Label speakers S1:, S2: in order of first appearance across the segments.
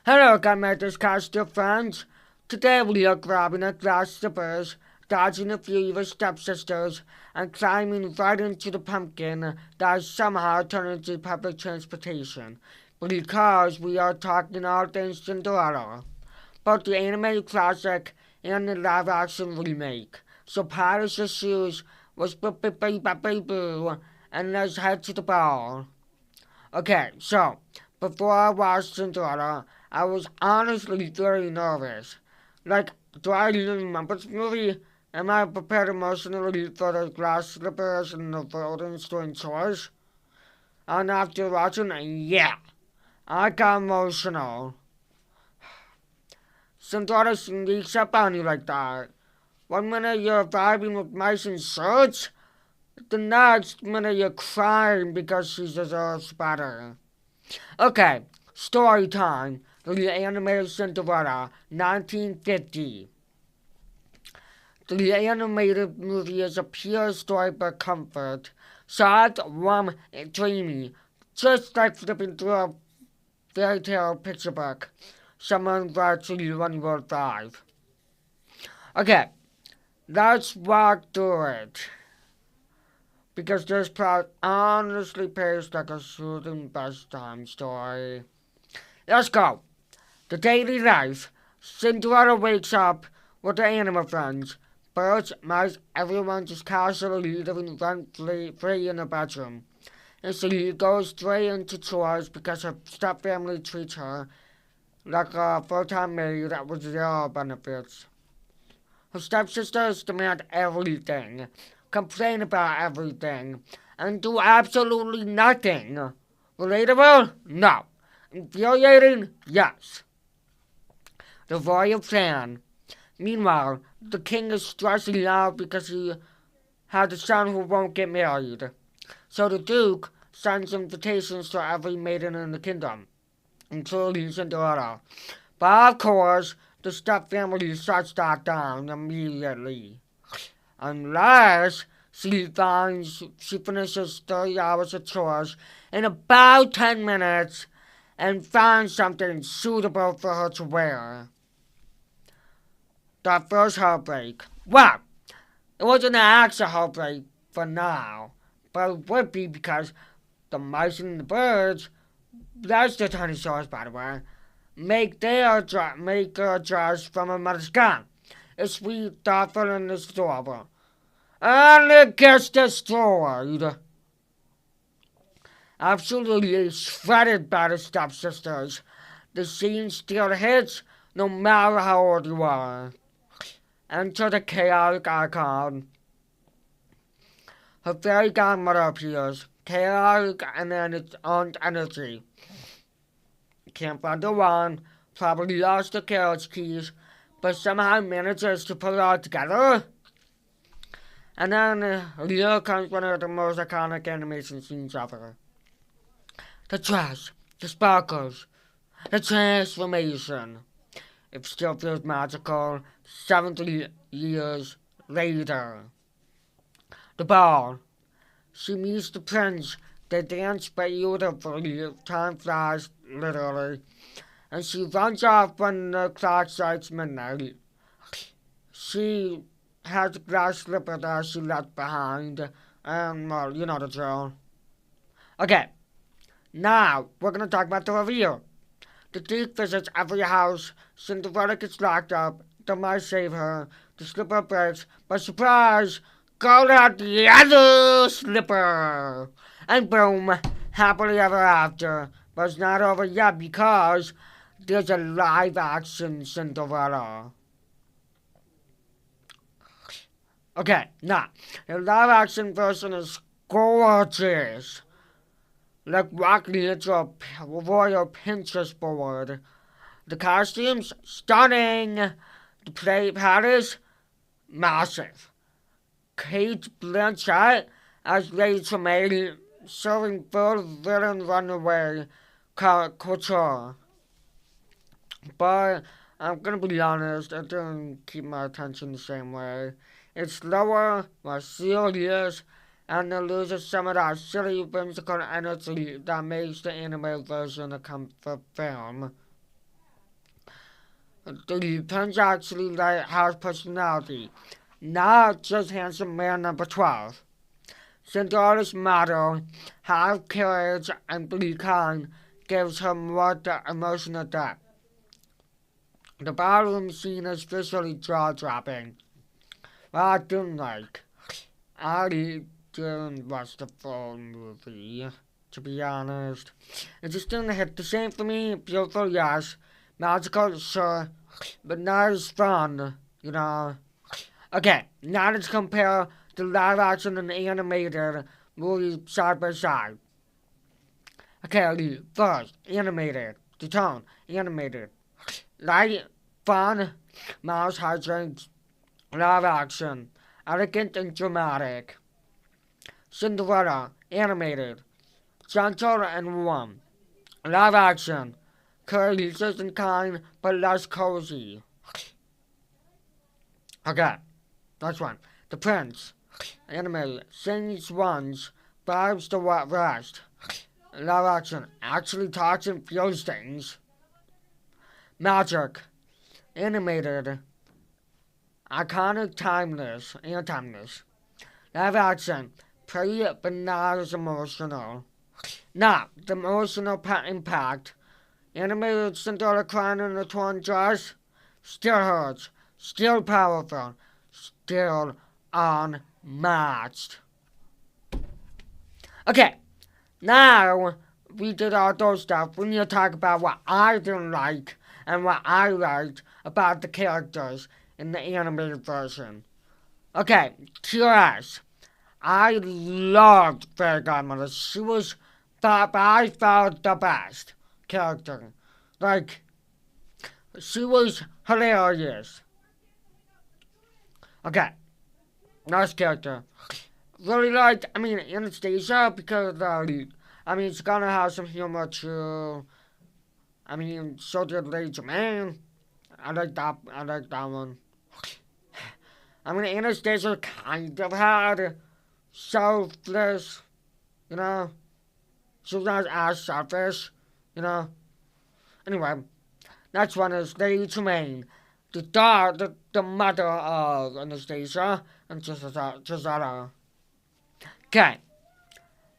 S1: Hello, my Discaster friends. Today we are grabbing a glass slippers, dodging a few of your stepsisters, and climbing right into the pumpkin that is somehow turned into public transportation. Because we are talking all things Cinderella, both the animated classic and the live-action remake. So polish your shoes, was boo, and let's head to the ball. Okay, so before I watched Cinderella, I was honestly very nervous. Like, do I remember this movie? Am I prepared emotionally for the glass slippers and the golden string chores? And after watching, yeah, I got emotional. Cinderella sneaks up on you like that. One minute you're vibing with mice and shirts, the next minute you're crying because she deserves better. Okay, story time. The animated Cinderella, 1950. The animated movie is a pure storybook comfort. Soft, warm, and dreamy. Just like flipping through a fairy tale picture book. Someone writes to you when you were 5. Okay, let's walk through it. Because this plot honestly pays like a soothing bedtime story. Let's go. The daily life. Cinderella wakes up with her animal friends. Birds, mice, everyone just casually living rent-free in her bedroom. And she goes straight into chores because her stepfamily treats her like a full-time maid with zero benefits. Her stepsisters demand everything, complain about everything, and do absolutely nothing. Relatable? No. Infuriating? Yes. The royal plan. Meanwhile, the king is stressing out because he has a son who won't get married. So the duke sends invitations to every maiden in the kingdom, including Cinderella. But of course, the stepfamily shuts that down immediately. Unless she finishes 30 hours of chores in about 10 minutes and finds something suitable for her to wear. That first heartbreak. Well, it wasn't an actual heartbreak for now, but it would be because the mice and the birds, that's the tiny stars by the way, make a dress from a mother's gun. It's sweet, thoughtful, and adorable. And it gets destroyed. Absolutely shredded by the stepsisters. The scene still hits no matter how old you are. Enter the chaotic icon. Her fairy godmother appears, chaotic and in its own energy. Can't find the wand, probably lost the carriage keys, but somehow manages to put it all together. And then here comes one of the most iconic animation scenes ever. The dress, the sparkles, the transformation. It still feels magical 70 years later. The ball. She meets the prince. They dance beautifully. Time flies, literally. And she runs off when the clock strikes midnight. She has a glass slipper that she left behind. And, well, you know the drill. Okay, now we're gonna talk about the reveal. The thief visits every house. Cinderella gets locked up. The mice save her. The slipper breaks. But surprise! Go out the other slipper! And boom! Happily ever after. But it's not over yet because there's a live action Cinderella. Okay, now, the live action version is gorgeous. Like walking into a royal Pinterest board. The costumes, stunning. The play palace, massive. Kate Blanchett as Lady Tremaine, serving full villain runaway couture. But I'm gonna be honest, it didn't keep my attention the same way. It's slower, more serious, and it loses some of that silly, whimsical energy that makes the anime version a comfort film. The prince actually like has personality, not just handsome man number 12. Cinderella's motto, have courage and be kind, gives her more emotional depth. The ballroom scene is visually jaw-dropping. Well, I didn't like. I didn't watch the full movie, to be honest. It just didn't hit the same for me. Beautiful, yes. Magical, sure. But not as fun, you know. Okay, now let's compare the live action and animated movie side by side. Okay, first, animated. The tone, animated. Light, fun, mouse hijinks, live action, elegant and dramatic. Cinderella, animated, gentle and warm. Live action, courageous and kind, but less cozy. Okay, next one. The Prince, animated, sings once, vibes the rest. Live action, actually talks and feels things. Magic, animated, iconic, timeless, and timeless. Live action, pretty but not as emotional. Now, the emotional impact. Animated Cinderella crying in the torn dress still hurts, still powerful, still unmatched. Okay, now we did all those stuff. We need to talk about what I didn't like and what I liked about the characters in the animated version. Okay, TRS. I loved Fairy Godmother. She was by far the best character. Like, she was hilarious. Okay, next character. Really liked, Anastasia because, she's gonna have some humor too. So did Lady Jermaine. I like that one. Anastasia kind of had selfless, you know. She was not as selfish, you know. Anyway, next one is Lady Tremaine, the mother of Anastasia and Gisela. Okay.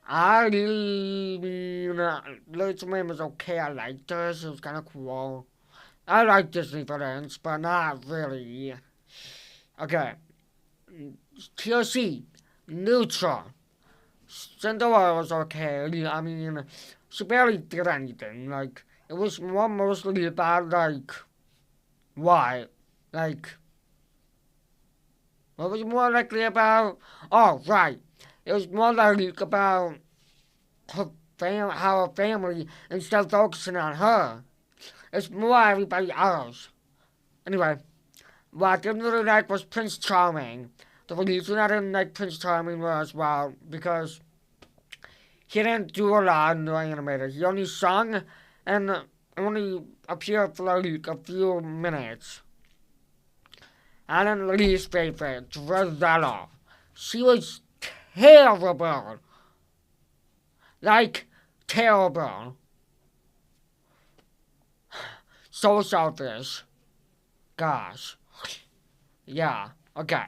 S1: Lady Tremaine was okay. I liked her. She was kind of cool. I like Disney villains, but not really. Okay. TLC, neutral. Cinderella was okay. She barely did anything. Like, it was mostly about, why? Like, what was it more likely about? Oh, right. It was more likely about how her family, instead of focusing on her, it's more everybody else. Anyway, what I didn't really like was Prince Charming. The reason I didn't like Prince Charming was, well, because he didn't do a lot in the animated. He only sung and only appeared for like a few minutes. And then least favorite, Cinderella. She was terrible. Like, terrible. So selfish. Gosh. Yeah, okay.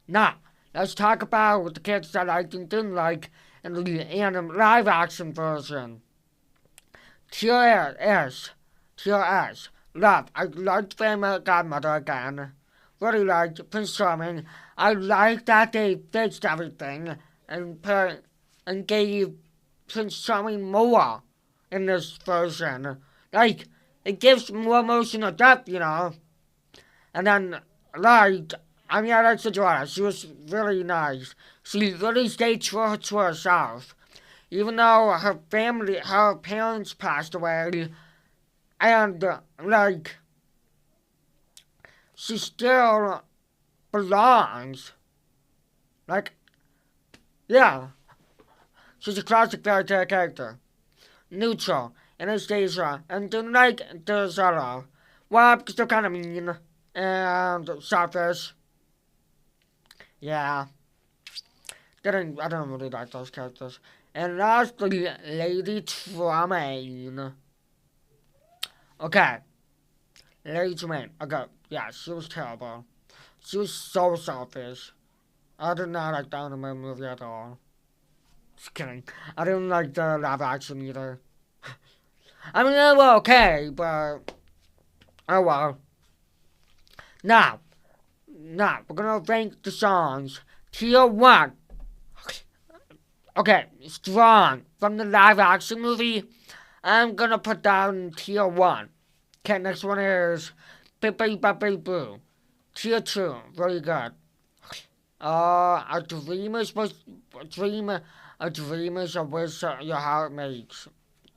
S1: Now, let's talk about the kids that I didn't like in the live action version. TRS. Love. I liked Fairy Godmother again. Really liked Prince Charming. I liked that they fixed everything and gave Prince Charming more in this version. Like, it gives more emotional depth, you know. And then, I like Cinderella. She was really nice. She really stayed true to herself. Even though her parents passed away, and, she still belongs. Like, yeah. She's a classic fairy tale character. Neutral, Anastasia, and didn't like Cinderella. Well, because they're kind of mean and selfish. Yeah. I don't really like those characters. And lastly, Lady Tremaine. Okay. Lady Man. Okay, yeah, she was terrible. She was so selfish. I did not like the anime movie at all. Just kidding. I didn't like the live action either. I mean, they were okay, but oh well. Now, we're gonna rank the songs. Tier 1. Okay, Strong. From the live action movie, I'm gonna put down Tier 1. Okay, next one is Bippy Boppy Boo. Tier 2, very good. A dream is a dream is a wish your heart makes.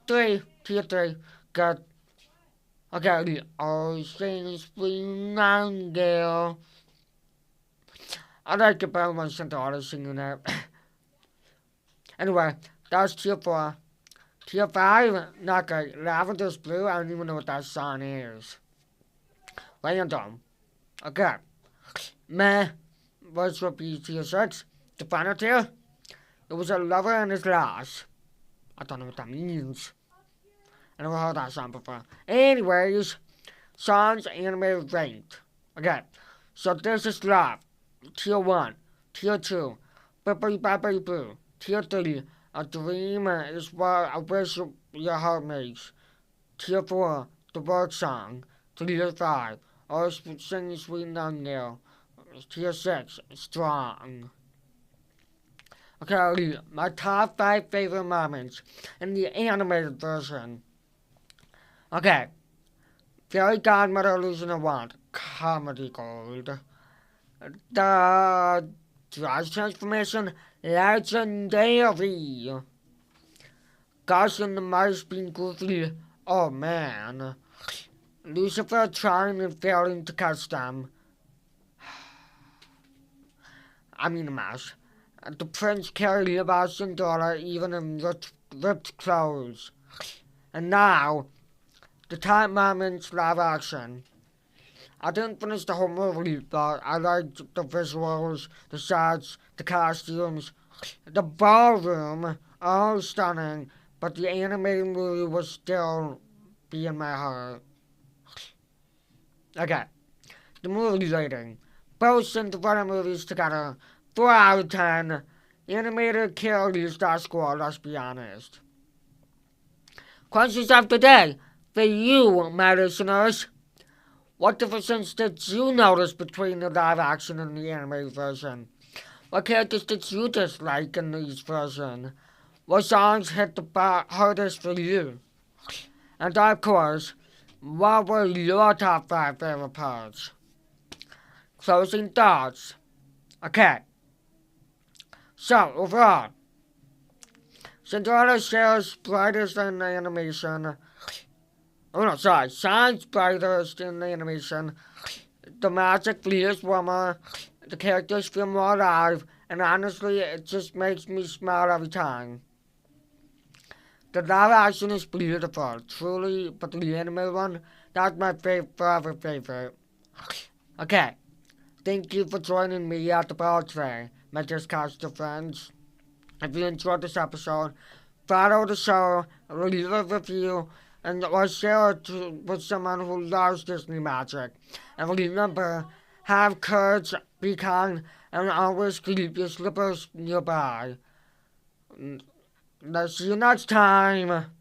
S1: 3, Tier 3, good. Okay, all things spring and gale. I like the bell when Cinderella singing that. Anyway, that's Tier 4. Tier 5, not good. Lavender's Blue, I don't even know what that song is. Random. Okay. Meh. Which would be Tier 6. The final tier. It was a lover and his loss. I don't know what that means. I never heard that song before. Anyways, songs animated ranked. Okay. So this is Love. Tier 1. Tier 2. Bippity Boppity Boo. Tier 3. A dream is what I wish your heart makes. Tier 4. The work song. Tier 5. All singing Sweet Nightingale. Tier 6. Strong. Okay, my top 5 favorite moments in the animated version. Okay. Fairy Godmother losing a wand. Comedy gold. The Dress transformation. Legendary. Gus and the Mice being goofy. Oh man. Lucifer trying and failing to catch them. I mean the mouse. The prince carried about Cinderella even in ripped clothes. And now, the top moments live action. I didn't finish the whole movie, but I liked the visuals, the shots, the costumes, the ballroom, all stunning, but the animated movie was still be in my heart. Okay, the movie rating. Both Cinderella movies together, 4 out of 10. Animated killed that score, let's be honest. Questions of the day for you, my listeners. What differences did you notice between the live action and the animated version? What characters did you dislike in each version? What songs hit the hardest for you? And of course, what were your top 5 favorite parts? Closing thoughts. Okay. So, overall, Cinderella shares brightest in the animation. Oh no, sorry. Shines brightest in the animation. The magic feels warmer. The characters feel more alive. And honestly, it just makes me smile every time. The live action is beautiful, truly, but the animated one, that's my forever favorite. Okay. Thank you for joining me at the bar today, my Discaster friends. If you enjoyed this episode, follow the show, leave a review, and or share it with someone who loves Disney magic. And remember, have courage, be kind, and always keep your slippers nearby. Let's see you next time.